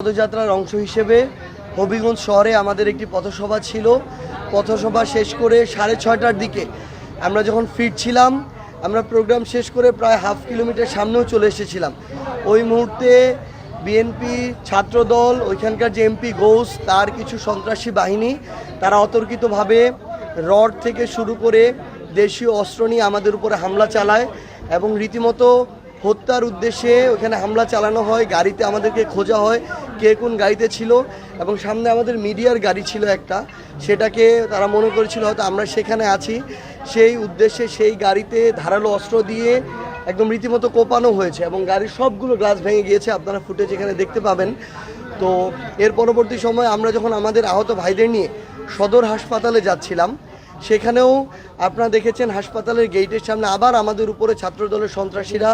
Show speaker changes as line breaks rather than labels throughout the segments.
পদযাত্রার অংশ হিসেবে হবিগঞ্জ শহরে আমাদের একটি পথসভা ছিল। পথসভা শেষ করে 6:30টার দিকে আমরা যখন ফিরছিলাম, আমরা প্রোগ্রাম শেষ করে প্রায় হাফ কিলোমিটার সামনেও চলে এসেছিলাম। ওই মুহূর্তে বিএনপি ছাত্রদল, ওইখানকার যে এমপি গৌস, তার কিছু সন্ত্রাসী বাহিনী, তারা অতর্কিতভাবে রড থেকে শুরু করে দেশীয় অস্ত্র নিয়ে আমাদের উপরে হামলা চালায় এবং রীতিমতো হত্যার উদ্দেশ্যে ওখানে হামলা চালানো হয়। গাড়িতে আমাদেরকে খোঁজা হয় কে কোন গাড়িতে ছিল, এবং সামনে আমাদের মিডিয়ার গাড়ি ছিল একটা, সেটাকে তারা মনে করেছিল হয়তো আমরা সেখানে আছি। সেই উদ্দেশ্যে সেই গাড়িতে ধারালো অস্ত্র দিয়ে একদম রীতিমতো কোপানো হয়েছে এবং গাড়ির সবগুলো গ্লাস ভেঙে গিয়েছে, আপনারা ফুটেজ এখানে দেখতে পাবেন। তো এর পরবর্তী সময় আমরা যখন আমাদের আহত ভাইদের নিয়ে সদর হাসপাতালে যাচ্ছিলাম, সেখানেও আপনারা দেখেছেন হাসপাতালের গেটের সামনে আবার আমাদের উপরে ছাত্রদলের সন্ত্রাসীরা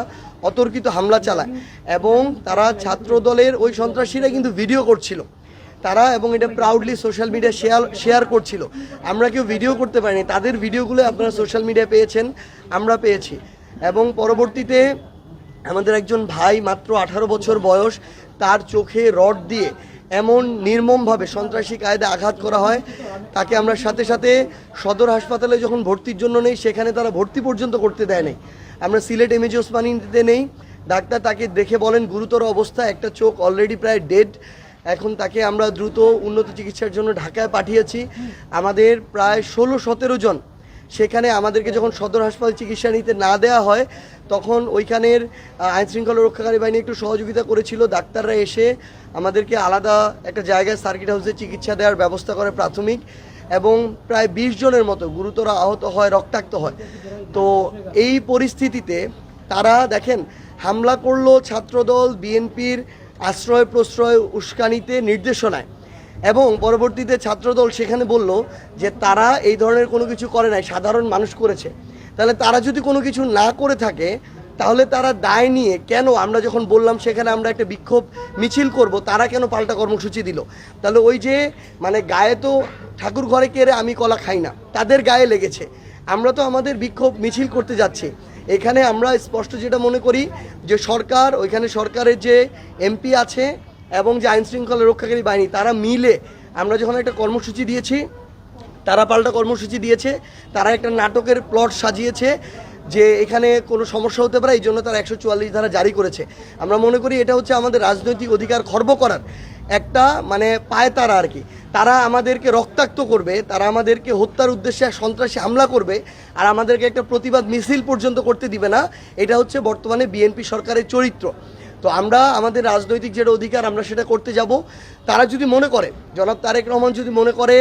অতর্কিত হামলা চালায় এবং তারা ছাত্রদলের ওই সন্ত্রাসীরা কিন্তু ভিডিও করছিল তারা, এবং এটা প্রাউডলি সোশ্যাল মিডিয়া শেয়ার করছিল। আমরা কেউ ভিডিও করতে পারিনি, তাদের ভিডিওগুলো আপনারা সোশ্যাল মিডিয়া পেয়েছেন, আমরা পেয়েছি। এবং পরবর্তীতে আমাদের একজন ভাই, মাত্র 18 বছর বয়স, তার চোখে রড দিয়ে এমন নির্মমভাবে সন্ত্রাসী কায়দা আঘাত করা হয়, তাকে আমরা সাথে সাথে সদর হাসপাতালে যখন ভর্তির জন্য নেই, সেখানে তারা ভর্তি পর্যন্ত করতে দেয় নাই। আমরা সিলেট এমএজি ওসমানীতে নেই, ডাক্তার তাকে দেখে বলেন গুরুতর অবস্থা, একটা চোখ অলরেডি প্রায় ডেড। এখন তাকে আমরা দ্রুত উন্নত চিকিৎসার জন্য ঢাকায় পাঠিয়েছি। আমাদের প্রায় 16-17 জন সেখানে আমাদেরকে যখন সদর হাসপাতালে চিকিৎসা নিতে না দেওয়া হয়, তখন ওইখানের আইনশৃঙ্খলা রক্ষাকারী বাহিনী একটু সহযোগিতা করেছিল। ডাক্তাররা এসে আমাদেরকে আলাদা একটা জায়গায় সার্কিট হাউসে চিকিৎসা দেওয়ার ব্যবস্থা করে প্রাথমিক, এবং প্রায় 20 জনের মতো গুরুতর আহত হয়, রক্তাক্ত হয়। তো এই পরিস্থিতিতে তারা দেখেন হামলা করলো ছাত্রদল বিএনপির আশ্রয় প্রশ্রয় উস্কানিতে নির্দেশনায়, এবং পরবর্তীতে ছাত্রদল সেখানে বলল যে তারা এই ধরনের কোনো কিছু করে নাই, সাধারণ মানুষ করেছে। তাহলে তারা যদি কোনো কিছু না করে থাকে, তাহলে তারা দায় নিয়ে কেন, আমরা যখন বললাম সেখানে আমরা একটা বিক্ষোভ মিছিল করব, তারা কেন পাল্টা কর্মসূচি দিল? তাহলে ওই যে মানে গায়ে তো ঠাকুর ঘরে কেড়ে আমি কলা খাই না, তাদের গায়ে লেগেছে। আমরা তো আমাদের বিক্ষোভ মিছিল করতে যাচ্ছি। এখানে আমরা স্পষ্ট যেটা মনে করি যে সরকার, ওইখানে সরকারের যে এমপি আছে এবং যে আইনশৃঙ্খলা রক্ষাকারী বাহিনী, তারা মিলে আমরা যখন একটা কর্মসূচি দিয়েছি, তারা পাল্টা কর্মসূচি দিয়েছে। তারা একটা নাটকের প্লট সাজিয়েছে যে এখানে কোনো সমস্যা হতে পারে, এই জন্য তারা 144 ধারা জারি করেছে। আমরা মনে করি এটা হচ্ছে আমাদের রাজনৈতিক অধিকার খর্ব করার একটা মানে পায়তারা আর কি। তারা আমাদেরকে রক্তাক্ত করবে, তারা আমাদেরকে হত্যার উদ্দেশ্যে সন্ত্রাসী হামলা করবে, আর আমাদেরকে একটা প্রতিবাদ মিছিল পর্যন্ত করতে দিবে না। এটা হচ্ছে বর্তমানে বিএনপি সরকারের চরিত্র। তো আমরা আমাদের রাজনৈতিক যেটা অধিকার, আমরা সেটা করতে যাব। তারা যদি মনে করে, জনাব তারেক রহমান যদি মনে করে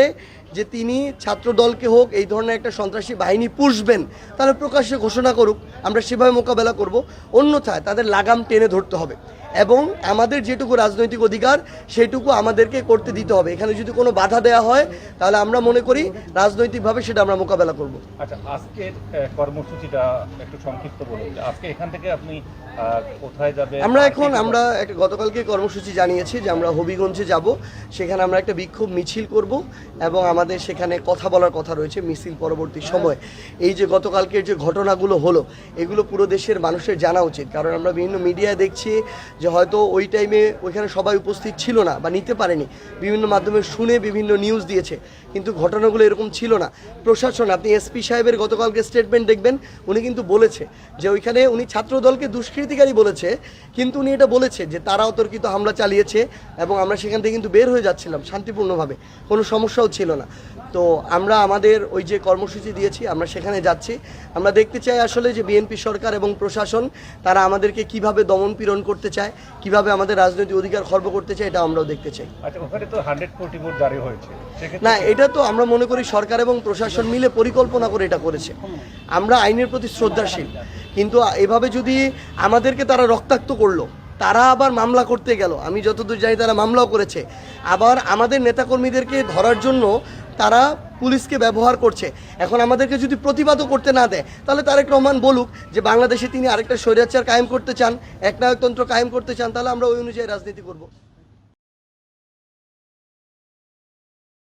যে তিনি ছাত্র দলকে হোক এই ধরনের একটা সন্ত্রাসী বাহিনী পুষবেন, তাহলে প্রকাশ্যে ঘোষণা করুক, আমরা সেভাবে মোকাবেলা করব। অন্যথায় তাদের লাগাম টেনে ধরতে হবে এবং আমাদের যেটুকু রাজনৈতিক অধিকার সেটুকু আমাদেরকে করতে দিতে হবে। এখানে যদি কোনো বাধা দেওয়া হয়, তাহলে আমরা মনে করি রাজনৈতিকভাবে সেটা আমরা মোকাবেলা করব।
আচ্ছা, আজকের কর্মসূচিটা একটু সংক্ষিপ্ত বলুন। আজকে এখান থেকে আপনি কোথায় যাবেন?
আমরা একটা গতকালকে কর্মসূচি জানিয়েছি যে আমরা হবিগঞ্জে যাব, সেখানে আমরা একটা বিক্ষোভ মিছিল করব এবং আমাদের সেখানে কথা বলার কথা রয়েছে মিছিল পরবর্তী সময়। এই যে গতকালকের যে ঘটনাগুলো হলো, এগুলো পুরো দেশের মানুষের জানা উচিত, কারণ আমরা বিভিন্ন মিডিয়ায় দেখছি যে হয়তো ওই টাইমে ওইখানে সবাই উপস্থিত ছিল না বা নিতে পারেনি, বিভিন্ন মাধ্যমে শুনে বিভিন্ন নিউজ দিয়েছে, কিন্তু ঘটনাগুলো এরকম ছিল না। প্রশাসন, আপনি এসপি সাহেবের গতকালকে স্টেটমেন্ট দেখবেন, উনি কিন্তু বলেছে যে ওইখানে উনি ছাত্রদলকে দুষ্কৃতিকারী বলেছে, কিন্তু উনি এটা বলেছে যে তারা অতর্কিত হামলা চালিয়েছে এবং আমরা সেখান থেকে কিন্তু বের হয়ে যাচ্ছিলাম শান্তিপূর্ণভাবে, কোনো সমস্যাও ছিল না। তো আমরা আমাদের ওই যে কর্মসূচি দিয়েছি আমরা সেখানে যাচ্ছি। আমরা দেখতে চাই আসলে যে বিএনপি সরকার এবং প্রশাসন তারা আমাদেরকে কিভাবে দমন পীড়ন করতে চায়, কিভাবে আমাদের রাজনৈতিক অধিকার খর্ব করতে চায়, এটা আমরাও দেখতে চাই।
আচ্ছা, ওখানে তো 100 কোটি ভোট জারি হয়েছে
না, এটা তো আমরা মনে করি সরকার এবং প্রশাসন মিলে পরিকল্পনা করে এটা করেছে। আমরা আইনের প্রতি শ্রদ্ধাশীল, কিন্তু এভাবে যদি আমাদেরকে তারা রক্তাক্ত করলো, তারা আবার মামলা করতে গেল, আমি যতদূর জানি তারা মামলাও করেছে, আবার আমাদের নেতাকর্মীদেরকে ধরার জন্য তারা পুলিশকে ব্যবহার করছে। এখন আমাদেরকে যদি প্রতিবাদও করতে না দেয়, তাহলে তারেক রহমান বলুক যে বাংলাদেশে তিনি আরেকটা স্বৈরাচার কায়েম করতে চান, একনায়কতন্ত্র কায়েম করতে চান, তাহলে আমরা ওই অনুযায়ী রাজনীতি করব।